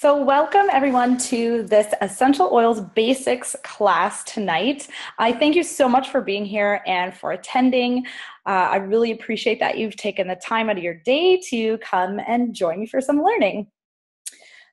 So welcome everyone to this Essential Oils Basics class tonight. I thank you so much for being here and for attending. I really appreciate that you've taken the time out of your day to come and join me for some learning.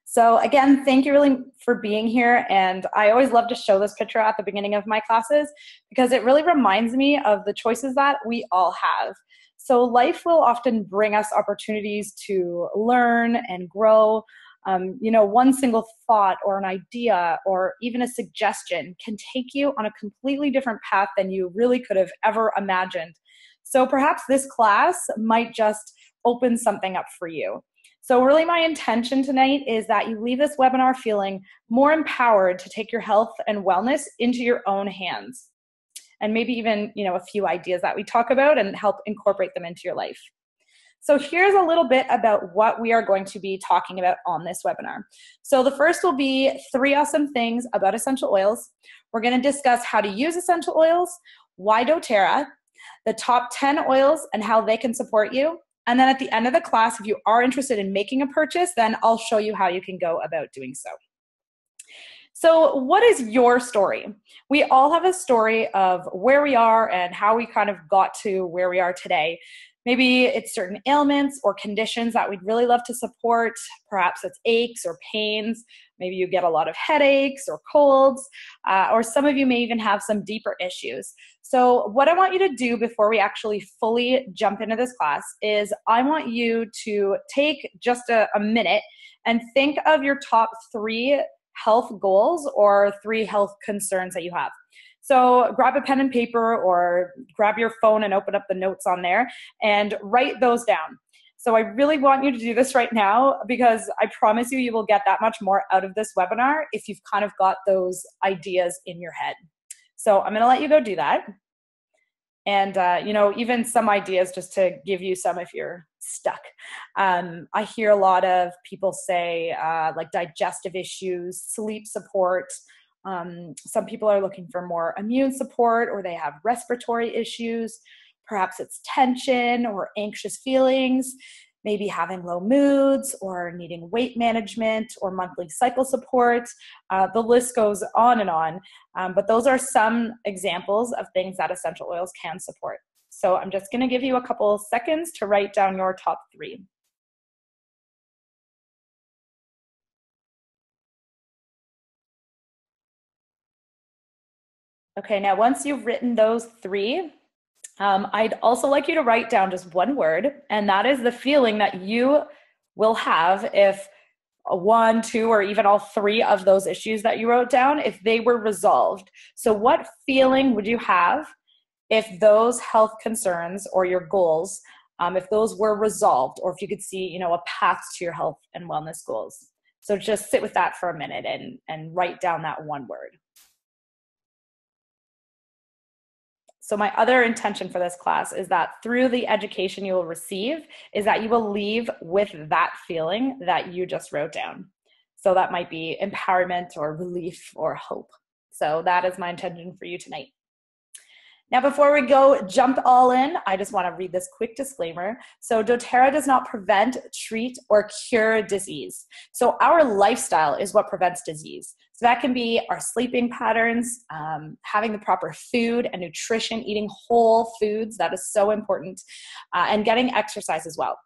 So again, thank you really for being here. And I always love to show this picture at the beginning of my classes because it really reminds me of the choices that we all have. So life will often bring us opportunities to learn and grow. One single thought or an idea or even a suggestion can take you on a completely different path than you really could have ever imagined. So perhaps this class might just open something up for you. So really my intention tonight is that you leave this webinar feeling more empowered to take your health and wellness into your own hands. And maybe even, a few ideas that we talk about and help incorporate them into your life. So here's a little bit about what we are going to be talking about on this webinar. So the first will be 3 awesome things about essential oils. We're going to discuss how to use essential oils, why doTERRA, the top 10 oils and how they can support you. And then at the end of the class, if you are interested in making a purchase, then I'll show you how you can go about doing so. So what is your story? We all have a story of where we are and how we kind of got to where we are today. Maybe it's certain ailments or conditions that we'd really love to support. Perhaps it's aches or pains. Maybe you get a lot of headaches or colds, or some of you may even have some deeper issues. So what I want you to do before we actually fully jump into this class is I want you to take just a minute and think of your top 3 health goals or 3 health concerns that you have. So grab a pen and paper or grab your phone and open up the notes on there and write those down. So I really want you to do this right now because I promise you, you will get that much more out of this webinar if you've kind of got those ideas in your head. So I'm going to let you go do that. And, even some ideas just to give you some if you're stuck. I hear a lot of people say like digestive issues, sleep support. Some people are looking for more immune support or they have respiratory issues. Perhaps it's tension or anxious feelings, maybe having low moods or needing weight management or monthly cycle support. The list goes on and on, but those are some examples of things that essential oils can support. So I'm just going to give you a couple seconds to write down your top 3. Okay, now once you've written those 3, I'd also like you to write down just one word, and that is the feeling that you will have if 1, 2, or even all 3 of those issues that you wrote down, if they were resolved. So what feeling would you have if those health concerns or your goals, if those were resolved, or if you could see, a path to your health and wellness goals? So just sit with that for a minute and write down that one word. So my other intention for this class is that through the education you will receive is that you will leave with that feeling that you just wrote down. So that might be empowerment or relief or hope. So that is my intention for you tonight. Now, before we go jump all in, I just want to read this quick disclaimer. So doTERRA does not prevent, treat, or cure disease. So our lifestyle is what prevents disease. So that can be our sleeping patterns, having the proper food and nutrition, eating whole foods, that is so important, and getting exercise as well.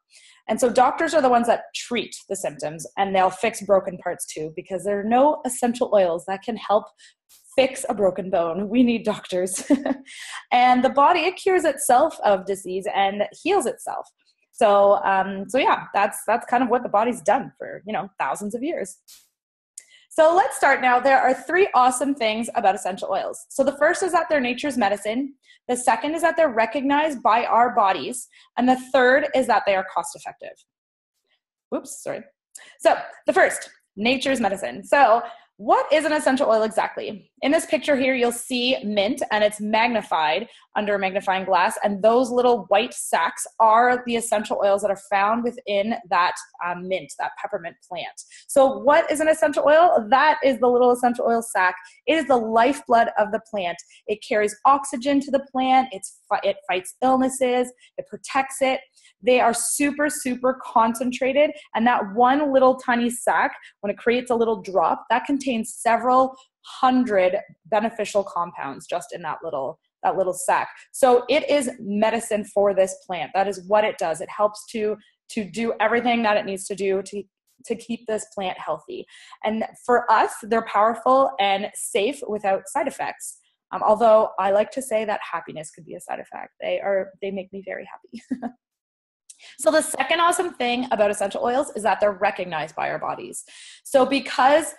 And so doctors are the ones that treat the symptoms, and they'll fix broken parts too, because there are no essential oils that can help fix a broken bone. We need doctors. And the body, it cures itself of disease and heals itself. So yeah, that's kind of what the body's done for, thousands of years. So let's start now. There are 3 awesome things about essential oils. So the first is that they're nature's medicine. The second is that they're recognized by our bodies. And the third is that they are cost effective. Oops, sorry. So the first, nature's medicine. So What is an essential oil exactly? In this picture here, you'll see mint, and it's magnified under a magnifying glass, and those little white sacs are the essential oils that are found within that mint, that peppermint plant. So what is an essential oil? That is the little essential oil sac. It is the lifeblood of the plant. It carries oxygen to the plant. It fights illnesses. It protects it. They are super, super concentrated, and that one little tiny sac, when it creates a little drop, that contains several hundred beneficial compounds just in that little sac. So it is medicine for this plant. That is what it does. It helps to do everything that it needs to do to keep this plant healthy. And for us, they're powerful and safe without side effects. Although I like to say that happiness could be a side effect. They make me very happy. So the second awesome thing about essential oils is that they're recognized by our bodies. So because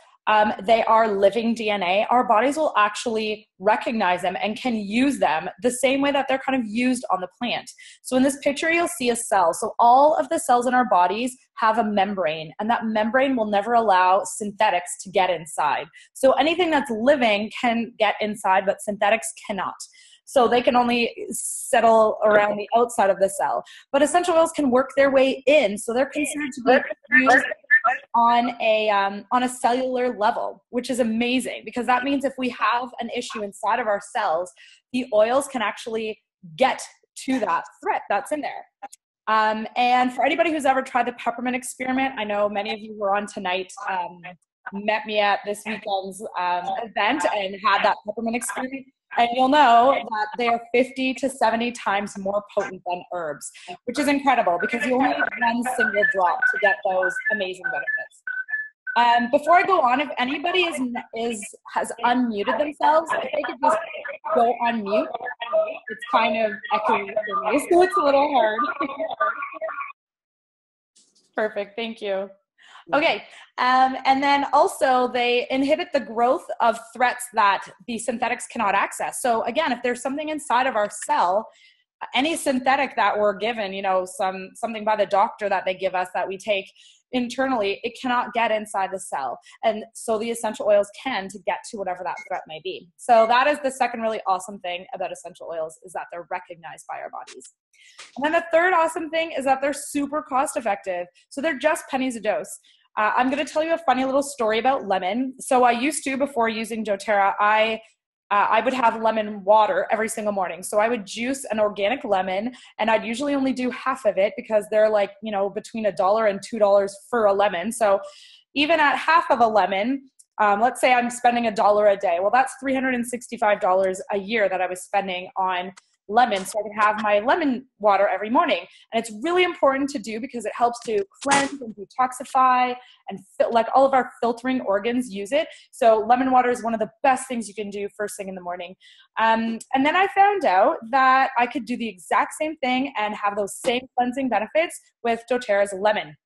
they are living DNA, our bodies will actually recognize them and can use them the same way that they're kind of used on the plant. So in this picture, you'll see a cell. So all of the cells in our bodies have a membrane, and that membrane will never allow synthetics to get inside. So anything that's living can get inside, but synthetics cannot. So they can only settle around the outside of the cell. But essential oils can work their way in, so they're considered to be used on a cellular level, which is amazing, because that means if we have an issue inside of our cells, the oils can actually get to that threat that's in there. And for anybody who's ever tried the peppermint experiment, I know many of you who are on tonight met me at this weekend's event and had that peppermint experiment. And you'll know that they are 50 to 70 times more potent than herbs, which is incredible because you only need one single drop to get those amazing benefits. Before I go on, if anybody has unmuted themselves, if they could just go on mute. It's kind of echoey for me, so it's a little hard. Perfect, thank you. Okay, and then also they inhibit the growth of threats that the synthetics cannot access. So again, if there's something inside of our cell, any synthetic that we're given, you know, something by the doctor that they give us that we take internally, it cannot get inside the cell. And so the essential oils can to get to whatever that threat may be. So that is the second really awesome thing about essential oils, is that they're recognized by our bodies. And then the third awesome thing is that they're super cost effective. So they're just pennies a dose. I'm going to tell you a funny little story about lemon. So I used to, before using doTERRA, I would have lemon water every single morning. So I would juice an organic lemon, and I'd usually only do half of it because they're like, you know, between $1 and $2 for a lemon. So even at half of a lemon, let's say I'm spending $1 a day. Well, that's $365 a year that I was spending on lemon, so I can have my lemon water every morning. And it's really important to do because it helps to cleanse and detoxify, and like all of our filtering organs use it. So lemon water is one of the best things you can do first thing in the morning. And then I found out that I could do the exact same thing and have those same cleansing benefits with doTERRA's lemon.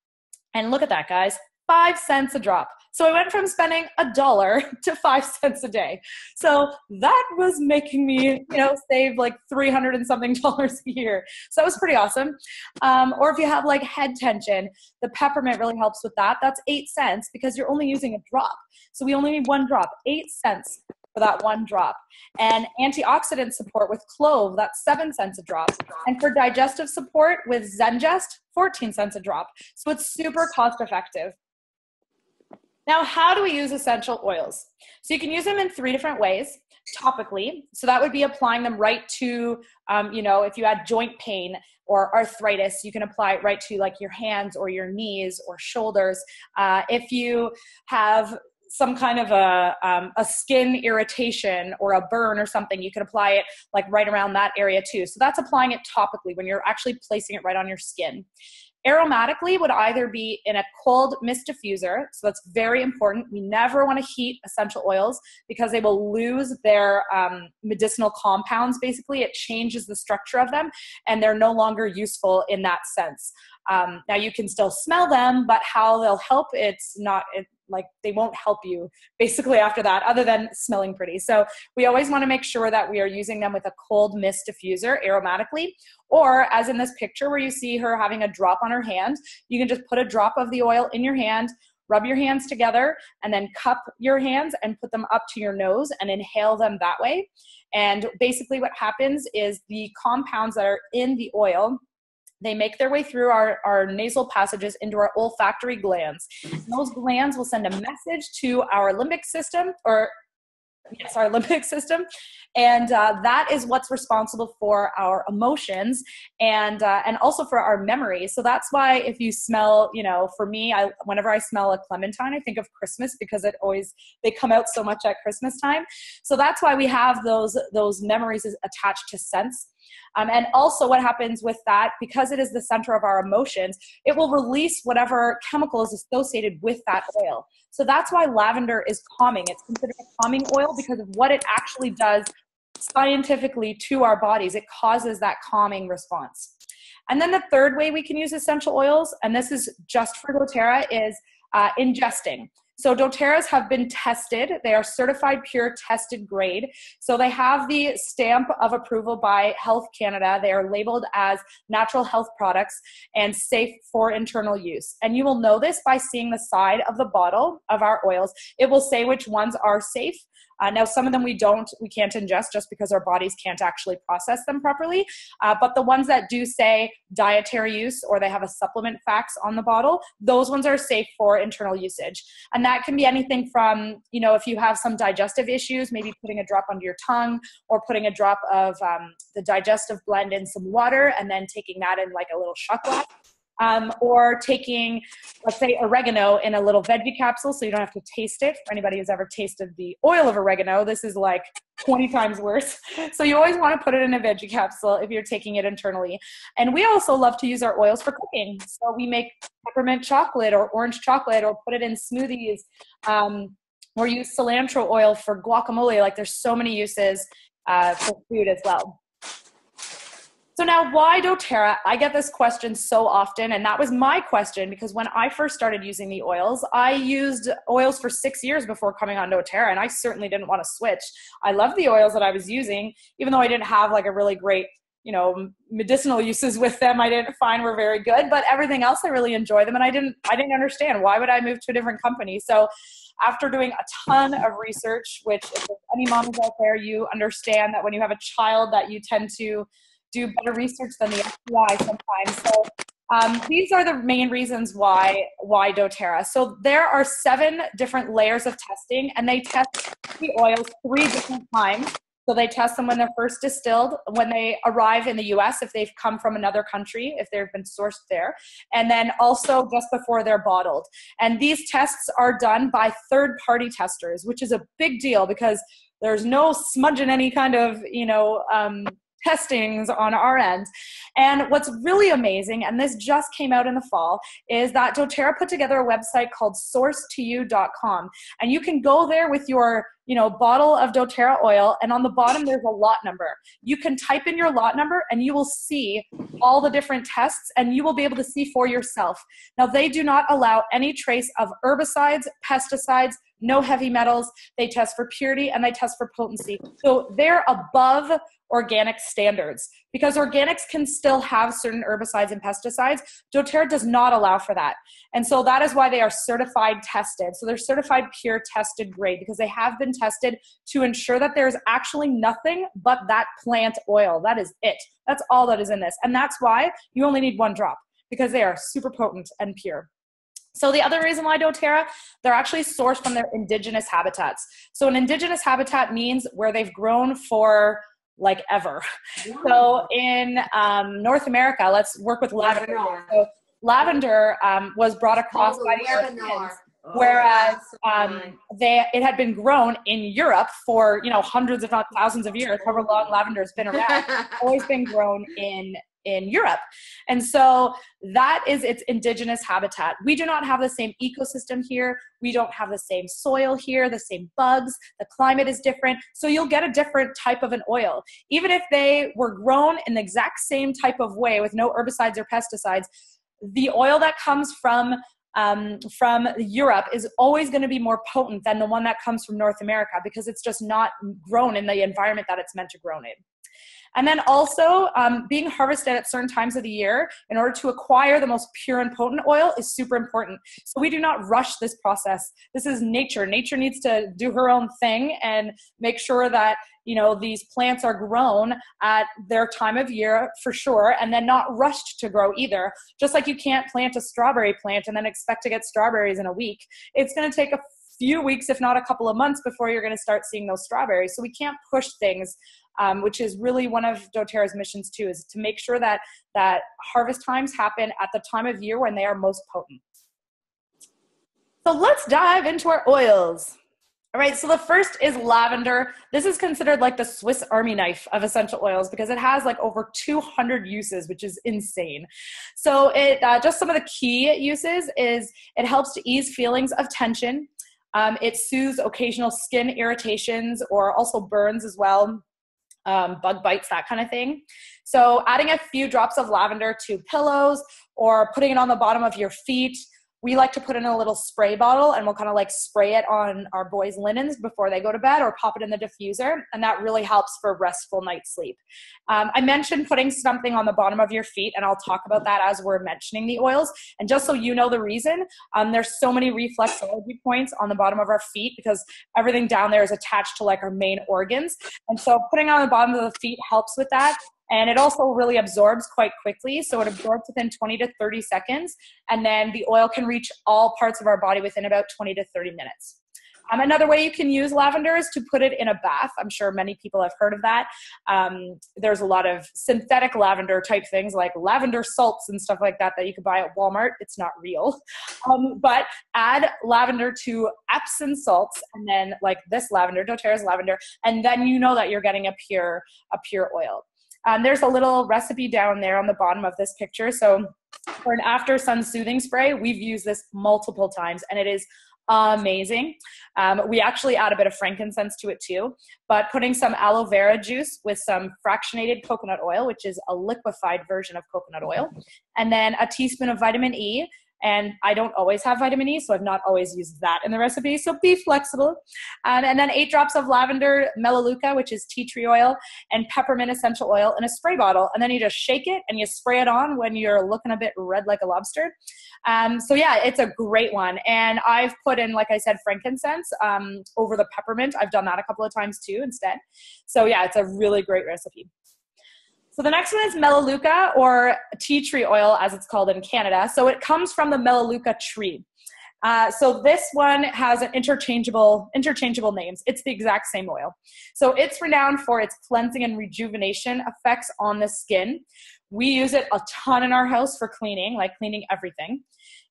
And look at that, guys. 5 cents a drop. So I went from spending $1 to 5 cents a day. So that was making me, you know, save like $300 and something a year. So that was pretty awesome. Or if you have like head tension, the peppermint really helps with that. That's 8 cents because you're only using a drop. So we only need one drop, 8 cents for that one drop. And antioxidant support with clove, that's 7 cents a drop. And for digestive support with Zengest, 14 cents a drop. So it's super cost effective. Now, how do we use essential oils? So you can use them in 3 different ways. Topically, so that would be applying them right to, you know, if you had joint pain or arthritis, you can apply it right to like your hands or your knees or shoulders. If you have some kind of a skin irritation or a burn or something, you can apply it like right around that area too. So that's applying it topically when you're actually placing it right on your skin. Aromatically would either be in a cold mist diffuser, so that's very important. We never want to heat essential oils because they will lose their medicinal compounds, basically. It changes the structure of them, and they're no longer useful in that sense. Now, you can still smell them, but how they'll help, like they won't help you basically after that, other than smelling pretty. So we always want to make sure that we are using them with a cold mist diffuser aromatically, or as in this picture where you see her having a drop on her hand, you can just put a drop of the oil in your hand, rub your hands together and then cup your hands and put them up to your nose and inhale them that way. And basically what happens is the compounds that are in the oil, they make their way through our nasal passages into our olfactory glands. And those glands will send a message to our limbic system, our limbic system. And that is what's responsible for our emotions and also for our memory. So that's why if you smell, for me, whenever I smell a clementine, I think of Christmas because they come out so much at Christmas time. So that's why we have those memories attached to scents. And also what happens with that, because it is the center of our emotions, it will release whatever chemical is associated with that oil. So that's why lavender is calming. It's considered a calming oil because of what it actually does scientifically to our bodies. It causes that calming response. And then the third way we can use essential oils, and this is just for doTERRA, is ingesting. So doTERRAs have been tested. They are certified pure tested grade. So they have the stamp of approval by Health Canada. They are labeled as natural health products and safe for internal use. And you will know this by seeing the side of the bottle of our oils. It will say which ones are safe. Now, some of them we can't ingest just because our bodies can't actually process them properly. But the ones that do say dietary use or they have a supplement facts on the bottle, those ones are safe for internal usage. And that can be anything from, if you have some digestive issues, maybe putting a drop under your tongue or putting a drop of the digestive blend in some water and then taking that in like a little shot glass. Or taking, let's say, oregano in a little veggie capsule so you don't have to taste it. For anybody who's ever tasted the oil of oregano, this is like 20 times worse. So you always want to put it in a veggie capsule if you're taking it internally. And we also love to use our oils for cooking. So we make peppermint chocolate or orange chocolate or put it in smoothies or use cilantro oil for guacamole. Like there's so many uses for food as well. So now, why doTERRA? I get this question so often, and that was my question because when I first started using the oils, I used oils for 6 years before coming on doTERRA, and I certainly didn't want to switch. I loved the oils that I was using, even though I didn't have like a really great, medicinal uses with them. I didn't find were very good, but everything else I really enjoyed them, and I didn't understand why would I move to a different company. So after doing a ton of research, which if there's any moms out there, you understand that when you have a child that you tend to do better research than the FBI sometimes. So these are the main reasons why doTERRA. So there are 7 different layers of testing, and they test the oils 3 different times. So they test them when they're first distilled, when they arrive in the US, if they've come from another country, if they've been sourced there, and then also just before they're bottled. And these tests are done by third-party testers, which is a big deal because there's no smudging any kind of, testings on our end. And what's really amazing, and this just came out in the fall, is that doTERRA put together a website called sourcetoyou.com. And you can go there with your bottle of doTERRA oil, and on the bottom there's a lot number. You can type in your lot number and you will see all the different tests and you will be able to see for yourself. Now, they do not allow any trace of herbicides, pesticides, no heavy metals. They test for purity and they test for potency. So they're above organic standards because organics can still have certain herbicides and pesticides. doTERRA does not allow for that. And so that is why they are certified tested. So they're certified pure tested grade because they have been tested to ensure that there's actually nothing but that plant oil. That is it. That's all that is in this. And that's why you only need 1 drop because they are super potent and pure. So the other reason why doTERRA, they're actually sourced from their indigenous habitats. So an indigenous habitat means where they've grown for like ever. Yeah. So in North America, let's work with lavender. So lavender was brought across by the Europeans, whereas it had been grown in Europe for hundreds if not thousands of years. However long lavender has been around, always been grown in Europe. And so that is its indigenous habitat. We do not have the same ecosystem here. We don't have the same soil here, the same bugs. The climate is different. So you'll get a different type of an oil. Even if they were grown in the exact same type of way with no herbicides or pesticides, the oil that comes from Europe is always going to be more potent than the one that comes from North America because it's just not grown in the environment that it's meant to grow in. And then also being harvested at certain times of the year in order to acquire the most pure and potent oil is super important. So we do not rush this process. This is nature. Nature needs to do her own thing and make sure that, you know, these plants are grown at their time of year for sure, and then not rushed to grow either. Just like you can't plant a strawberry plant and then expect to get strawberries in a week. It's going to take a few weeks, if not a couple of months, before you're going to start seeing those strawberries. So we can't push things, which is really one of doTERRA's missions too, is to make sure that harvest times happen at the time of year when they are most potent. So let's dive into our oils. All right, so the first is lavender. This is considered like the Swiss Army knife of essential oils because it has like over 200 uses, which is insane. So it just some of the key uses is it helps to ease feelings of tension. It soothes occasional skin irritations or also burns as well, bug bites, that kind of thing. So adding a few drops of lavender to pillows or putting it on the bottom of your feet. We like to put it in a little spray bottle and we'll kind of like spray it on our boys' linens before they go to bed or pop it in the diffuser. And that really helps for restful night's sleep. I mentioned putting something on the bottom of your feet, and I'll talk about that as we're mentioning the oils. And just so you know the reason, there's so many reflexology points on the bottom of our feet because everything down there is attached to like our main organs. And so putting on the bottom of the feet helps with that. And it also really absorbs quite quickly. So it absorbs within 20 to 30 seconds. And then the oil can reach all parts of our body within about 20 to 30 minutes. Another way you can use lavender is to put it in a bath. I'm sure many people have heard of that. There's a lot of synthetic lavender type things like lavender salts and stuff like that that you can buy at Walmart. It's not real. But add lavender to Epsom salts and then like this lavender, doTERRA's lavender, and then you know that you're getting a pure oil. There's a little recipe down there on the bottom of this picture. So for an after sun soothing spray, we've used this multiple times and it is amazing. We actually add a bit of frankincense to it too, but putting some aloe vera juice with some fractionated coconut oil, which is a liquefied version of coconut oil, and then a teaspoon of vitamin E. And I don't always have vitamin E, so I've not always used that in the recipe, so be flexible. And then 8 drops of lavender melaleuca, which is tea tree oil, and peppermint essential oil in a spray bottle. And then you just shake it and you spray it on when you're looking a bit red like a lobster. So yeah, it's a great one. And I've put in, like I said, frankincense over the peppermint. I've done that a couple of times too instead. So yeah, it's a really great recipe. So the next one is melaleuca, or tea tree oil as it's called in Canada. So it comes from the melaleuca tree. So this one has an interchangeable names. It's the exact same oil. So it's renowned for its cleansing and rejuvenation effects on the skin. We use it a ton in our house for cleaning, like cleaning everything.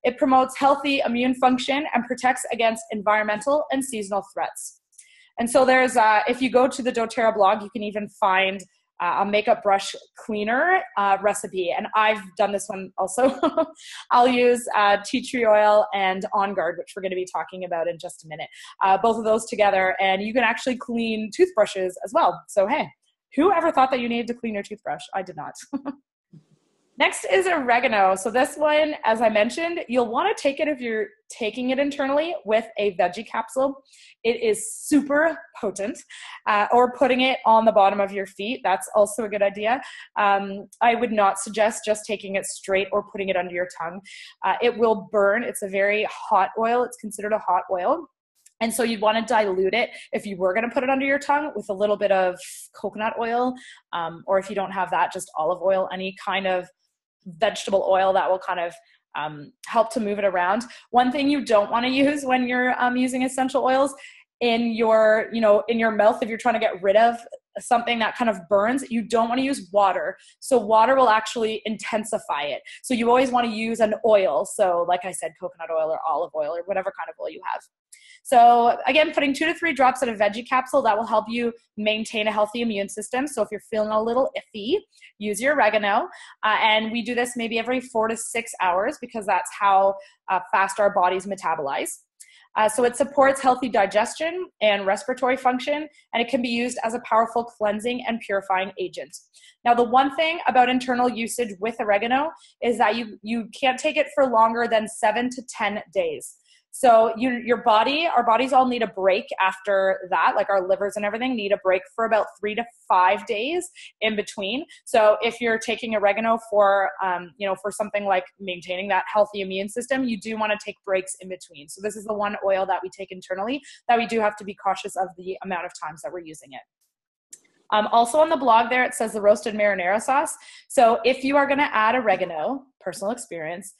It promotes healthy immune function and protects against environmental and seasonal threats. And so there's, if you go to the doTERRA blog, you can even find a makeup brush cleaner recipe. And I've done this one also. I'll use tea tree oil and On Guard, which we're going to be talking about in just a minute. Both of those together, and you can actually clean toothbrushes as well. So hey, who ever thought that you needed to clean your toothbrush? I did not. Next is oregano. So this one, as I mentioned, you'll want to take it if you're taking it internally with a veggie capsule. It is super potent. Or putting it on the bottom of your feet. That's also a good idea. I would not suggest just taking it straight or putting it under your tongue. It will burn. It's a very hot oil. It's considered a hot oil. And so you'd want to dilute it if you were going to put it under your tongue with a little bit of coconut oil, or if you don't have that, just olive oil, any kind of vegetable oil that will kind of help to move it around. One thing you don't want to use when you're using essential oils in your mouth, if you're trying to get rid of something that kind of burns, you don't want to use water. So water will actually intensify it. So you always want to use an oil. So like I said, coconut oil or olive oil or whatever kind of oil you have. So again, putting 2 to 3 drops in a veggie capsule, that will help you maintain a healthy immune system. So if you're feeling a little iffy, use your oregano. And we do this maybe every 4 to 6 hours because that's how fast our bodies metabolize. So it supports healthy digestion and respiratory function, and it can be used as a powerful cleansing and purifying agent. Now, the one thing about internal usage with oregano is that you can't take it for longer than 7 to 10 days. So our bodies all need a break after that, like our livers and everything need a break for about 3 to 5 days in between. So if you're taking oregano for, for something like maintaining that healthy immune system, you do want to take breaks in between. So this is the one oil that we take internally that we do have to be cautious of the amount of times that we're using it. Also on the blog there, it says the roasted marinara sauce. So if you are going to add oregano, personal experience,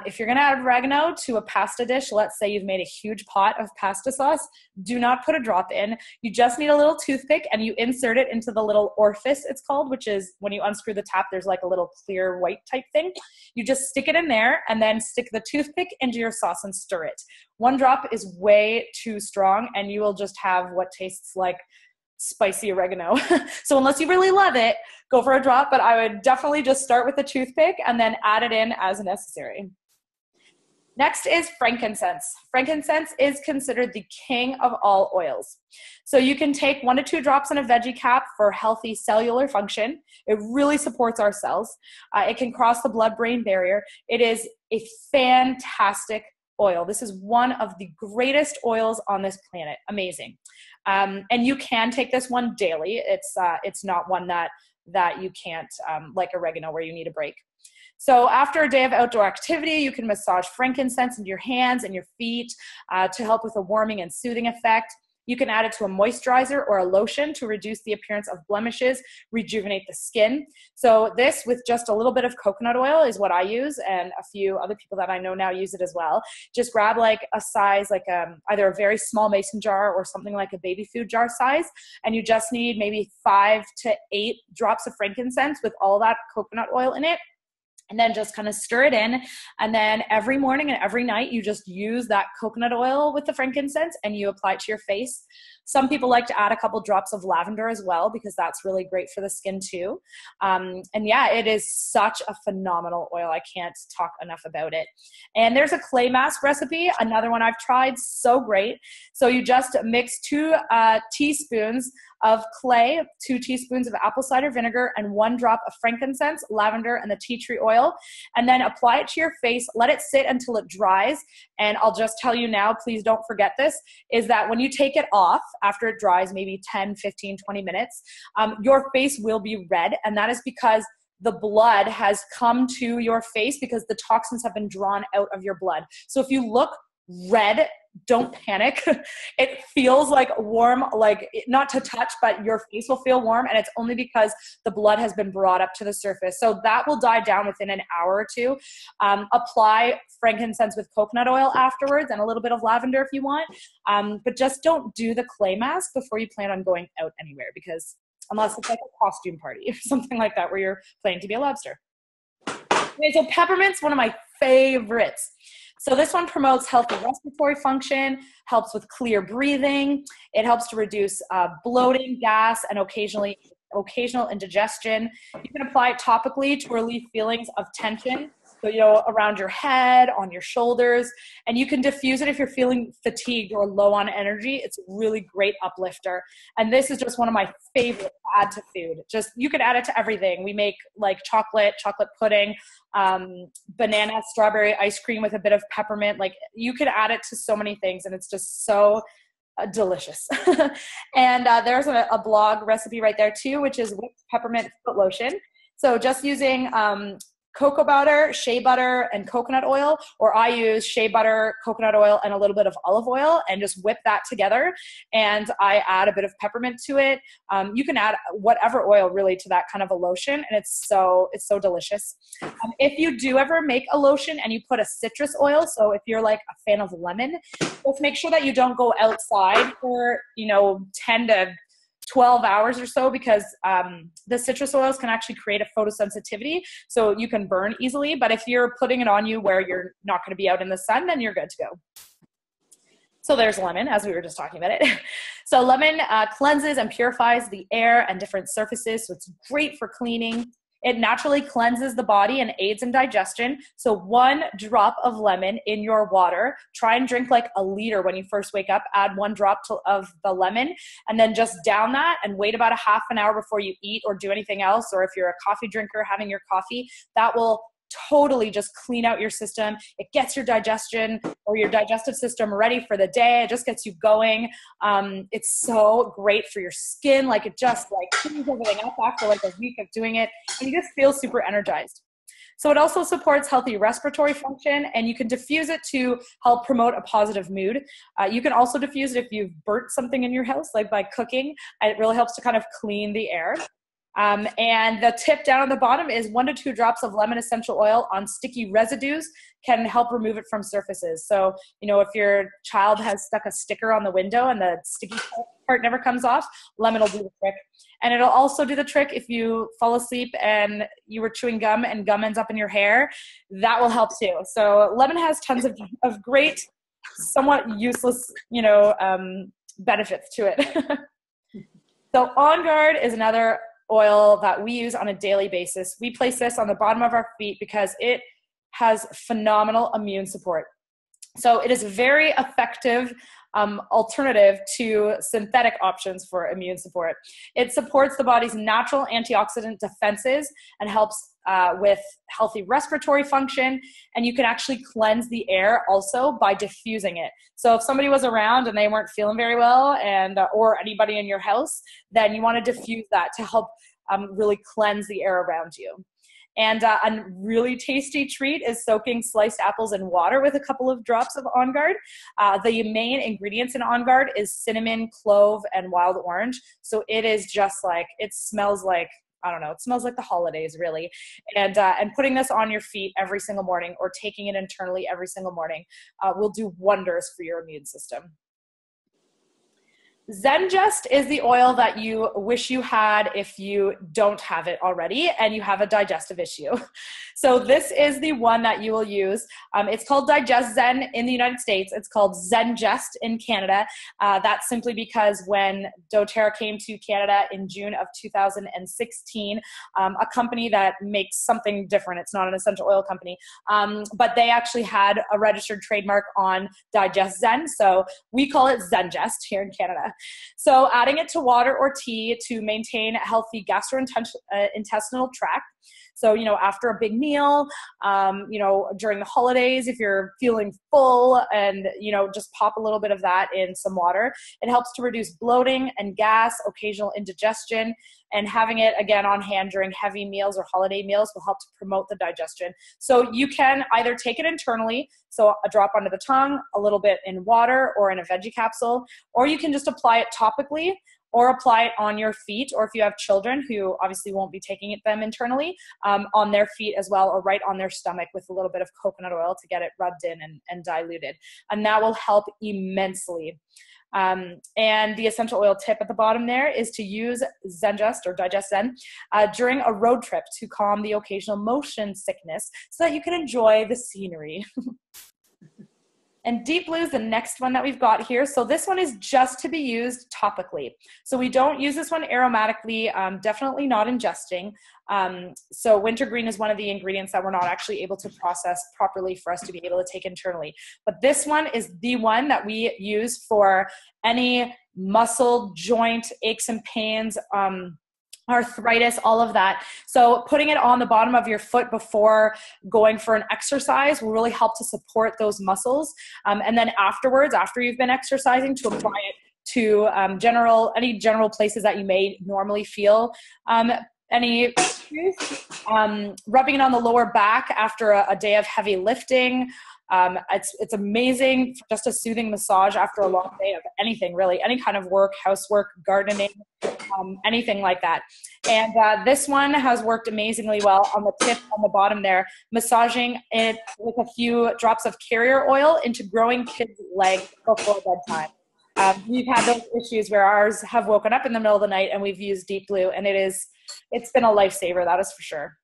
if you're going to add oregano to a pasta dish, let's say you've made a huge pot of pasta sauce, do not put a drop in. You just need a little toothpick and you insert it into the little orifice, it's called, which is when you unscrew the tap, there's like a little clear white type thing. You just stick it in there and then stick the toothpick into your sauce and stir it. One drop is way too strong and you will just have what tastes like spicy oregano. So unless you really love it, go for a drop, but I would definitely just start with the toothpick and then add it in as necessary. Next is frankincense. Frankincense is considered the king of all oils. So you can take 1 to 2 drops in a veggie cap for healthy cellular function. It really supports our cells. It can cross the blood-brain barrier. It is a fantastic oil. This is one of the greatest oils on this planet. Amazing. And you can take this one daily. It's not one that you can't, like oregano, where you need a break. So after a day of outdoor activity, you can massage frankincense into your hands and your feet to help with a warming and soothing effect. You can add it to a moisturizer or a lotion to reduce the appearance of blemishes, rejuvenate the skin. So this, with just a little bit of coconut oil, is what I use, and a few other people that I know now use it as well. Just grab like a size, like either a very small mason jar or something like a baby food jar size, and you just need maybe 5 to 8 drops of frankincense with all that coconut oil in it. And then just kind of stir it in. And then every morning and every night, you just use that coconut oil with the frankincense and you apply it to your face. Some people like to add a couple drops of lavender as well, because that's really great for the skin too. And yeah, it is such a phenomenal oil. I can't talk enough about it. And there's a clay mask recipe, another one I've tried, so great. So you just mix 2 teaspoons of clay, 2 teaspoons of apple cider vinegar, and 1 drop of frankincense, lavender, and the tea tree oil, and then apply it to your face. Let it sit until it dries. And I'll just tell you now, please don't forget this, is that when you take it off, after it dries, maybe 10, 15, 20 minutes, your face will be red. And that is because the blood has come to your face because the toxins have been drawn out of your blood. So if you look red, don't panic. It feels like warm, like not to touch, but your face will feel warm, and it's only because the blood has been brought up to the surface. So that will die down within an hour or two. Apply frankincense with coconut oil afterwards and a little bit of lavender if you want. But just don't do the clay mask before you plan on going out anywhere, because unless it's like a costume party or something like that where you're planning to be a lobster. Okay, so peppermint's one of my favorites. So this one promotes healthy respiratory function, helps with clear breathing. It helps to reduce bloating, gas, and occasional indigestion. You can apply it topically to relieve feelings of tension. So, around your head, on your shoulders, and you can diffuse it if you're feeling fatigued or low on energy. It's a really great uplifter. And this is just one of my favorite to add to food. You could add it to everything. We make like chocolate pudding, banana, strawberry ice cream with a bit of peppermint. Like you could add it to so many things, and it's just so delicious. And there's a blog recipe right there too, which is whipped peppermint foot lotion. So just using cocoa butter, shea butter, and coconut oil, or I use shea butter, coconut oil, and a little bit of olive oil, and just whip that together. And I add a bit of peppermint to it. You can add whatever oil really to that kind of a lotion, and it's so delicious. If you do ever make a lotion and you put a citrus oil, so if you're like a fan of lemon, just make sure that you don't go outside for 10 to 12 hours or so, because the citrus oils can actually create a photosensitivity, so you can burn easily. But if you're putting it on you where you're not going to be out in the sun, then you're good to go. So there's lemon, as we were just talking about it. So lemon cleanses and purifies the air and different surfaces, so it's great for cleaning. It naturally cleanses the body and aids in digestion. So 1 drop of lemon in your water. Try and drink like a liter when you first wake up. Add 1 drop of the lemon, and then just down that and wait about a half an hour before you eat or do anything else. Or if you're a coffee drinker having your coffee, that will totally just clean out your system. It gets your digestion or your digestive system ready for the day. It just gets you going. It's so great for your skin. Like it just like cleans everything up after like a week of doing it, and you just feel super energized. So it also supports healthy respiratory function, and you can diffuse it to help promote a positive mood. You can also diffuse it if you've burnt something in your house, like by cooking. It really helps to kind of clean the air. And the tip down on the bottom is 1 to 2 drops of lemon essential oil on sticky residues can help remove it from surfaces. So, you know, if your child has stuck a sticker on the window and the sticky part never comes off, lemon will do the trick. And it'll also do the trick if you fall asleep and you were chewing gum and gum ends up in your hair. That will help too. So lemon has tons of great, somewhat useless, you know, benefits to it. So On Guard is another oil that we use on a daily basis. We place this on the bottom of our feet because it has phenomenal immune support. So it is a very effective alternative to synthetic options for immune support. It supports the body's natural antioxidant defenses and helps with healthy respiratory function, and you can actually cleanse the air also by diffusing it. So if somebody was around and they weren't feeling very well, and or anybody in your house, then you want to diffuse that to help really cleanse the air around you. And a really tasty treat is soaking sliced apples in water with a couple of drops of On Guard. The main ingredients in On Guard is cinnamon, clove, and wild orange. So it is just like, it smells like, I don't know, it smells like the holidays, really. And putting this on your feet every single morning or taking it internally every single morning will do wonders for your immune system. Zengest is the oil that you wish you had if you don't have it already and you have a digestive issue. So this is the one that you will use. It's called Digest Zen in the United States. It's called Zengest in Canada. That's simply because when doTERRA came to Canada in June of 2016, a company that makes something different, it's not an essential oil company, but they actually had a registered trademark on Digest Zen. So we call it Zengest here in Canada. So adding it to water or tea to maintain a healthy gastrointestinal tract. So, you know, after a big meal, you know, during the holidays, if you're feeling full and, you know, just pop a little bit of that in some water, it helps to reduce bloating and gas, occasional indigestion, and having it again on hand during heavy meals or holiday meals will help to promote the digestion. So you can either take it internally, so a drop under the tongue, a little bit in water or in a veggie capsule, or you can just apply it topically or apply it on your feet, or if you have children who obviously won't be taking them internally, on their feet as well, or right on their stomach with a little bit of coconut oil to get it rubbed in and diluted. And that will help immensely. And the essential oil tip at the bottom there is to use Zengest or Digest Zen during a road trip to calm the occasional motion sickness so that you can enjoy the scenery. And Deep Blue is the next one that we've got here. So this one is just to be used topically. So we don't use this one aromatically, definitely not ingesting. So wintergreen is one of the ingredients that we're not actually able to process properly for us to be able to take internally. But this one is the one that we use for any muscle, joint, aches and pains, arthritis, all of that. So putting it on the bottom of your foot before going for an exercise will really help to support those muscles. And then afterwards, after you've been exercising, to apply it to any general places that you may normally feel any issues. Rubbing it on the lower back after a day of heavy lifting. It's amazing, just a soothing massage after a long day of anything, really, any kind of work, housework, gardening, anything like that. And this one has worked amazingly well on the tip on the bottom there, massaging it with a few drops of carrier oil into growing kids' legs before bedtime. We've had those issues where ours have woken up in the middle of the night and we've used Deep Blue, and it's been a lifesaver, that is for sure.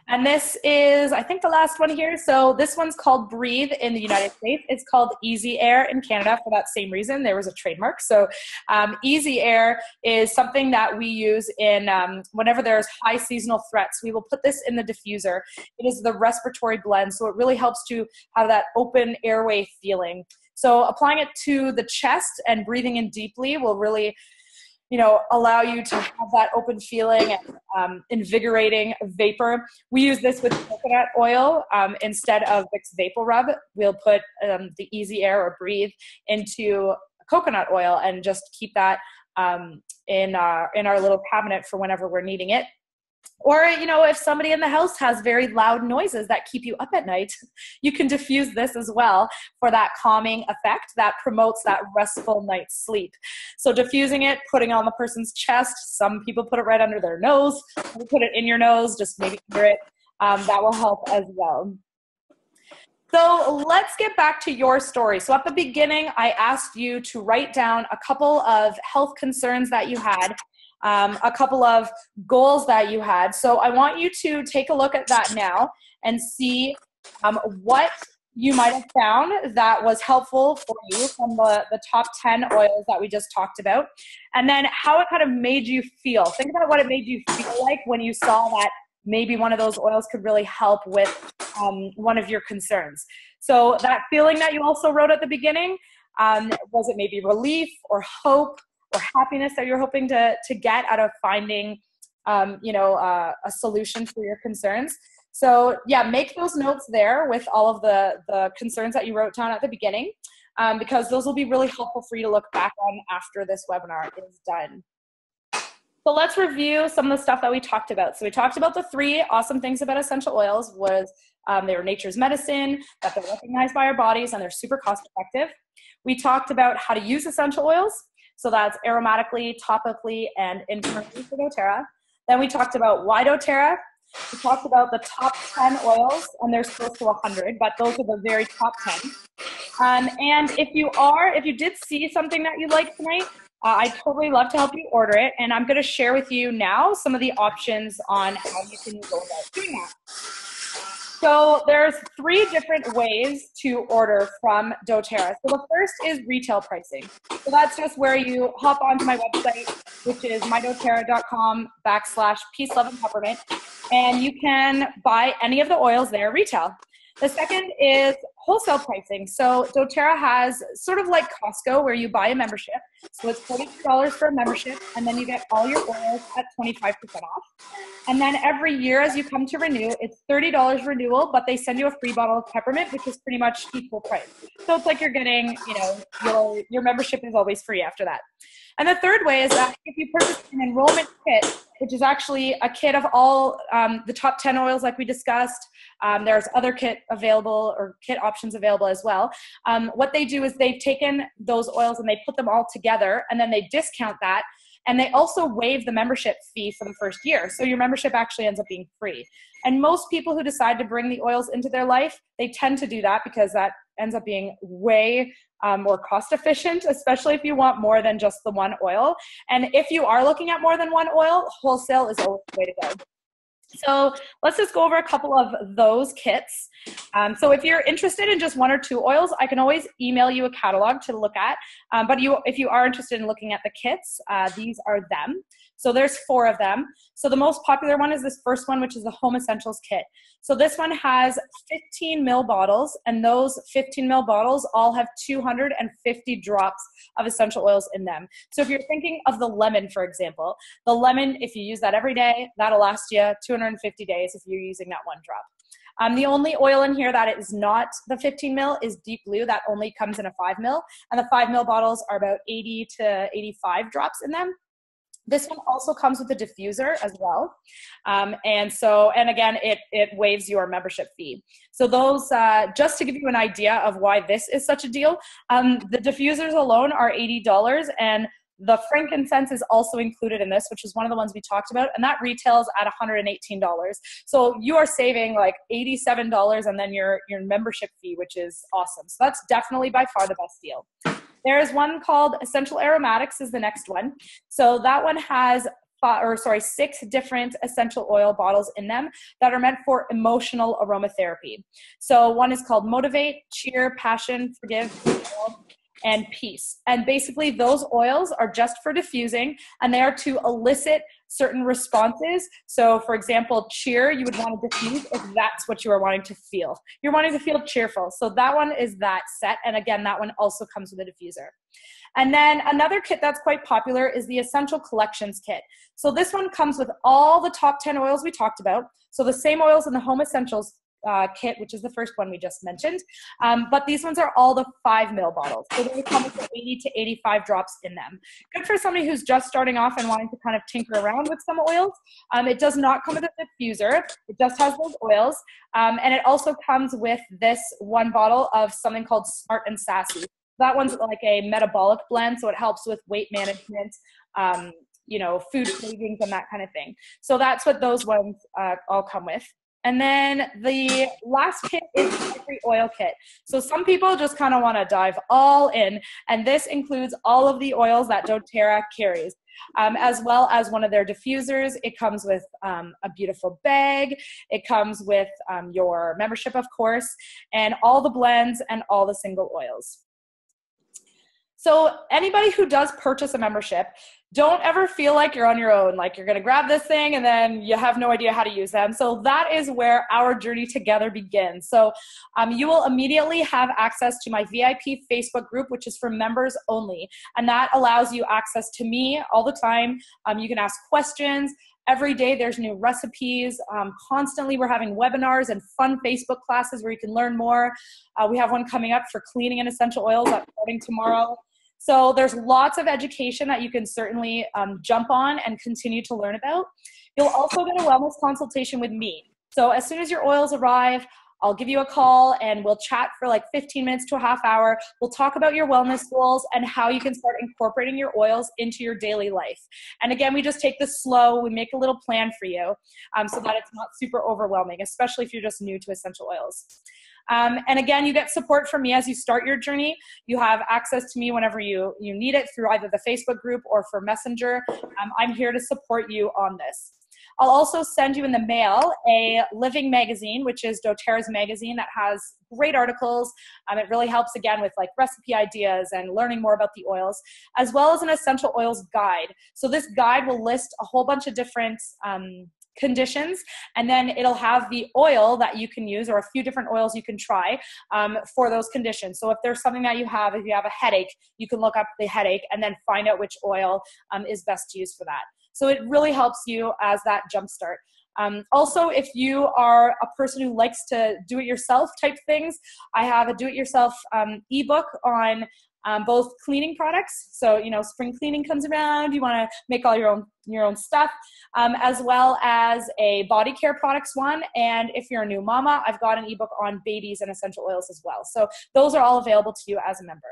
And this is, I think, the last one here. So this one's called Breathe in the United States. It's called Easy Air in Canada for that same reason. There was a trademark. So Easy Air is something that we use in whenever there's high seasonal threats. We will put this in the diffuser. It is the respiratory blend. So it really helps to have that open airway feeling. So applying it to the chest and breathing in deeply will really allow you to have that open feeling and invigorating vapor. We use this with coconut oil instead of Vicks Vapor Rub. We'll put the Easy Air or Breathe into coconut oil and just keep that in our little cabinet for whenever we're needing it. Or, if somebody in the house has very loud noises that keep you up at night, you can diffuse this as well for that calming effect that promotes that restful night's sleep. So diffusing it, putting it on the person's chest. Some people put it right under their nose. You put it in your nose, just maybe hear it. That will help as well. So let's get back to your story. So at the beginning, I asked you to write down a couple of health concerns that you had, a couple of goals that you had. So I want you to take a look at that now and see what you might have found that was helpful for you from the top 10 oils that we just talked about. And then how it kind of made you feel. Think about what it made you feel like when you saw that maybe one of those oils could really help with one of your concerns. So that feeling that you also wrote at the beginning, was it maybe relief or hope or happiness that you're hoping to get out of finding, a solution for your concerns? So yeah, make those notes there with all of the concerns that you wrote down at the beginning, because those will be really helpful for you to look back on after this webinar is done. So let's review some of the stuff that we talked about. So we talked about the 3 awesome things about essential oils was they were nature's medicine, that they're recognized by our bodies, and they're super cost effective. We talked about how to use essential oils. So that's aromatically, topically, and internally for doTERRA. Then we talked about why doTERRA. We talked about the top 10 oils, and there's close to 100, but those are the very top 10. And if you did see something that you liked tonight, I'd totally love to help you order it. And I'm going to share with you now some of the options on how you can go about doing that. So there's 3 different ways to order from doTERRA. So the first is retail pricing. So that's just where you hop onto my website, which is mydoterra.com/peace, love, and peppermint, and you can buy any of the oils there retail. The second is wholesale pricing. So doTERRA has sort of like Costco where you buy a membership. So it's $42 for a membership, and then you get all your oils at 25% off. And then every year as you come to renew, it's $30 renewal, but they send you a free bottle of peppermint, which is pretty much equal price. So it's like you're getting, your membership is always free after that. And the third way is that if you purchase an enrollment kit, which is actually a kit of all the top 10 oils like we discussed, there's other kit available or kit options available as well. What they do is they've taken those oils and they put them all together, and then they discount that. And they also waive the membership fee for the first year. So your membership actually ends up being free. And most people who decide to bring the oils into their life, they tend to do that because that ends up being way more cost efficient, especially if you want more than just the one oil. And if you are looking at more than one oil, wholesale is always the way to go. So let's just go over a couple of those kits. So if you're interested in just 1 or 2 oils, I can always email you a catalog to look at. But if you are interested in looking at the kits, these are them. So there's 4 of them. So the most popular one is this first one, which is the Home Essentials Kit. So this one has 15 ml bottles, and those 15 ml bottles all have 250 drops of essential oils in them. So if you're thinking of the lemon, for example, the lemon, if you use that every day, that'll last you 250 days if you're using that 1 drop. The only oil in here that is not the 15 ml is Deep Blue. That only comes in a 5 ml, and the 5 ml bottles are about 80 to 85 drops in them. This one also comes with a diffuser as well. And again, it waives your membership fee. So those, just to give you an idea of why this is such a deal, the diffusers alone are $80, and the frankincense is also included in this, which is one of the ones we talked about, and that retails at $118. So you are saving like $87 and then your membership fee, which is awesome. So that's definitely by far the best deal. There is one called Essential Aromatics is the next one. So that one has 6 different essential oil bottles in them that are meant for emotional aromatherapy. So one is called Motivate, Cheer, Passion, Forgive, and Peace. And basically those oils are just for diffusing, and they are to elicit certain responses. So for example, cheer, you would want to diffuse if that's what you are wanting to feel. You're wanting to feel cheerful. So that one is that set. And again, that one also comes with a diffuser. And then another kit that's quite popular is the Essential Collections kit. So this one comes with all the top 10 oils we talked about. So the same oils in the Home Essentials kit, which is the first one we just mentioned. But these ones are all the 5 ml bottles. So they come with 80 to 85 drops in them. Good for somebody who's just starting off and wanting to kind of tinker around with some oils. It does not come with a diffuser. It just has those oils. And it also comes with this one bottle of something called Smart and Sassy. That one's like a metabolic blend, so it helps with weight management, you know, food cravings and that kind of thing. So that's what those ones all come with. And then the last kit is the Every Oil kit. So some people just kind of want to dive all in, and this includes all of the oils that doTERRA carries, as well as one of their diffusers. It comes with a beautiful bag. It comes with your membership, of course, and all the blends and all the single oils. So anybody who does purchase a membership, don't ever feel like you're on your own, like you're going to grab this thing and then you have no idea how to use them. So that is where our journey together begins. So you will immediately have access to my VIP Facebook group, which is for members only. And that allows you access to me all the time. You can ask questions. Every day there's new recipes. Constantly we're having webinars and fun Facebook classes where you can learn more. We have one coming up for cleaning and essential oils that's starting tomorrow. So there's lots of education that you can certainly jump on and continue to learn about. You'll also get a wellness consultation with me. So as soon as your oils arrive, I'll give you a call and we'll chat for like 15 minutes to a half hour. We'll talk about your wellness goals and how you can start incorporating your oils into your daily life. And again, we just take this slow. We make a little plan for you so that it's not super overwhelming, especially if you're just new to essential oils. And again, you get support from me as you start your journey. You have access to me whenever you need it through either the Facebook group or for Messenger. I'm here to support you on this. I'll also send you in the mail a Living magazine, which is doTERRA's magazine that has great articles. It really helps, again, with like recipe ideas and learning more about the oils, as well as an essential oils guide. So this guide will list a whole bunch of different conditions, and then it'll have the oil that you can use or a few different oils you can try for those conditions. So if there's something that you have, if you have a headache, you can look up the headache and then find out which oil is best to use for that. So it really helps you as that jumpstart. Also, if you are a person who likes to do-it-yourself type things, I have a do-it-yourself ebook on both cleaning products. So, you know, spring cleaning comes around, you want to make all your own stuff, as well as a body care products one. And if you're a new mama, I've got an ebook on babies and essential oils as well. So those are all available to you as a member.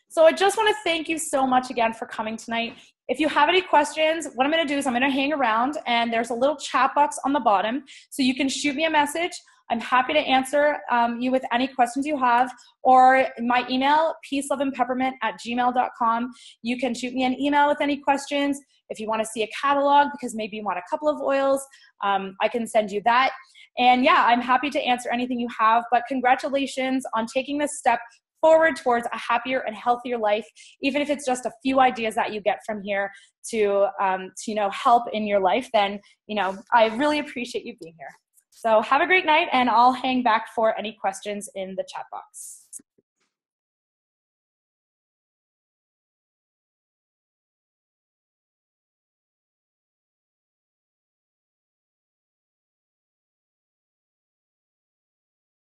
So I just want to thank you so much again for coming tonight. If you have any questions, what I'm going to do is I'm going to hang around and there's a little chat box on the bottom. So you can shoot me a message. I'm happy to answer you with any questions you have, or my email, peaceloveandpeppermint@gmail.com. You can shoot me an email with any questions. If you want to see a catalog because maybe you want a couple of oils, I can send you that. And yeah, I'm happy to answer anything you have, but congratulations on taking this step forward towards a happier and healthier life, even if it's just a few ideas that you get from here to you know, help in your life, then, you know, I really appreciate you being here. So have a great night, and I'll hang back for any questions in the chat box.